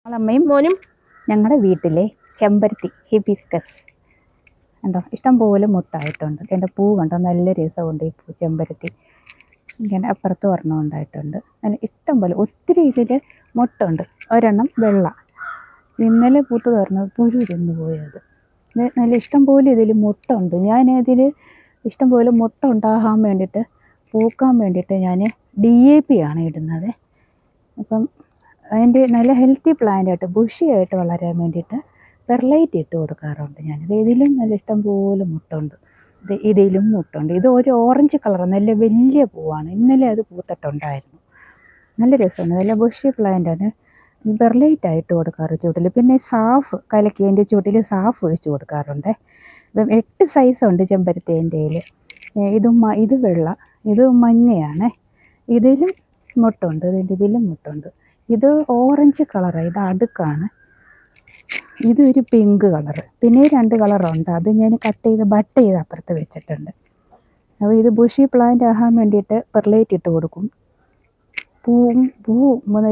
അമ്മയും മോനും ഞങ്ങളുടെ വീട്ടിലെ ചെമ്പരത്തി ഹിബിസ്കസ് കണ്ടോ, ഇഷ്ടംപോലെ മുട്ടായിട്ടുണ്ട്. എൻ്റെ പൂ കണ്ടോ, നല്ല രസമുണ്ട്. ഈ പൂ ചെമ്പരത്തി ഇങ്ങനെ അപ്പുറത്ത് ഒരെണ്ണം ഉണ്ടായിട്ടുണ്ട്. അങ്ങനെ ഇഷ്ടംപോലെ ഒത്തിരി ഇതിൽ മുട്ടുണ്ട്. ഒരെണ്ണം വെള്ള, ഇന്നലെ പൂത്ത് തുറന്നത് പുഴു തിന്നു പോയത്. നല്ല ഇഷ്ടംപോലെ ഇതിൽ മുട്ടുണ്ട്. ഞാനതിൽ ഇഷ്ടംപോലെ മുട്ട ഉണ്ടാകാൻ വേണ്ടിയിട്ട്, പൂക്കാൻ വേണ്ടിയിട്ട് ഞാൻ DAP ആണ് ഇടുന്നത്. അപ്പം അതിൻ്റെ നല്ല ഹെൽത്തി പ്ലാന്റായിട്ട് ബുഷിയായിട്ട് വളരാൻ വേണ്ടിയിട്ട് പെർലൈറ്റ് ഇട്ട് കൊടുക്കാറുണ്ട് ഞാൻ. ഇതിലും നല്ല ഇഷ്ടംപോലെ മുട്ടുണ്ട്. ഇതിലും മുട്ടുണ്ട്. ഇത് ഒരു ഓറഞ്ച് കളർ നല്ല വലിയ പൂവാണ്. ഇന്നലെ അത് പൂത്തിട്ടുണ്ടായിരുന്നു. നല്ല രസമുണ്ട്. നല്ല ബുഷി പ്ലാന്റ്. അത് പെർലൈറ്റ് ആയിട്ട് കൊടുക്കാറ് ചുവട്ടിൽ. പിന്നെ സാഫ് കലക്കി അതിൻ്റെ ചുവട്ടിൽ സാഫ് ഒഴിച്ച് കൊടുക്കാറുണ്ട്. ഇപ്പം 8 സൈസുണ്ട് ചെമ്പരത്തി എൻ്റെ കയ്യിൽ. ഇത് വെള്ള, ഇത് മഞ്ഞയാണ്. ഇതിലും മുട്ടുണ്ട്. ഇതിലും മുട്ടുണ്ട്. ഇത് ഓറഞ്ച് കളറാണ്. ഇത് അടുക്കാണ്. ഇതൊരു പിങ്ക് കളറ്. പിന്നെ 2 കളറുണ്ട്. അത് ഞാൻ ബട്ട് ചെയ്ത് അപ്പുറത്ത് വെച്ചിട്ടുണ്ട്. അപ്പോൾ ഇത് ബുഷി പ്ലാന്റ് ആകാൻ വേണ്ടിയിട്ട് പെർലൈറ്റ് ഇട്ട് കൊടുക്കും.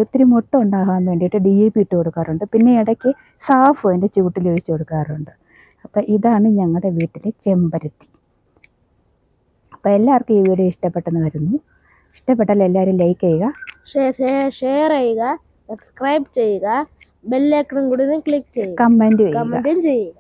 ഒത്തിരി മുട്ട ഉണ്ടാകാൻ വേണ്ടിയിട്ട് DAP ഇട്ട് കൊടുക്കാറുണ്ട്. പിന്നെ ഇടയ്ക്ക് സാഫ് അതിൻ്റെ ചുവട്ടിൽ ഒഴിച്ച് കൊടുക്കാറുണ്ട്. അപ്പോൾ ഇതാണ് ഞങ്ങളുടെ വീട്ടിലെ ചെമ്പരത്തി. അപ്പോൾ എല്ലാവർക്കും ഈ വീഡിയോ ഇഷ്ടപ്പെട്ടെന്ന് കരുതുന്നു. ഇഷ്ടപ്പെട്ടാൽ എല്ലാവരും ലൈക്ക് ചെയ്യുക, ഷെയർ ചെയ്യുക, സബ്സ്ക്രൈബ് ചെയ്യുക, ബെല്ലൈക്കണും കൂടി ക്ലിക്ക് ചെയ്യുക, കമൻറ്റും ചെയ്യുക.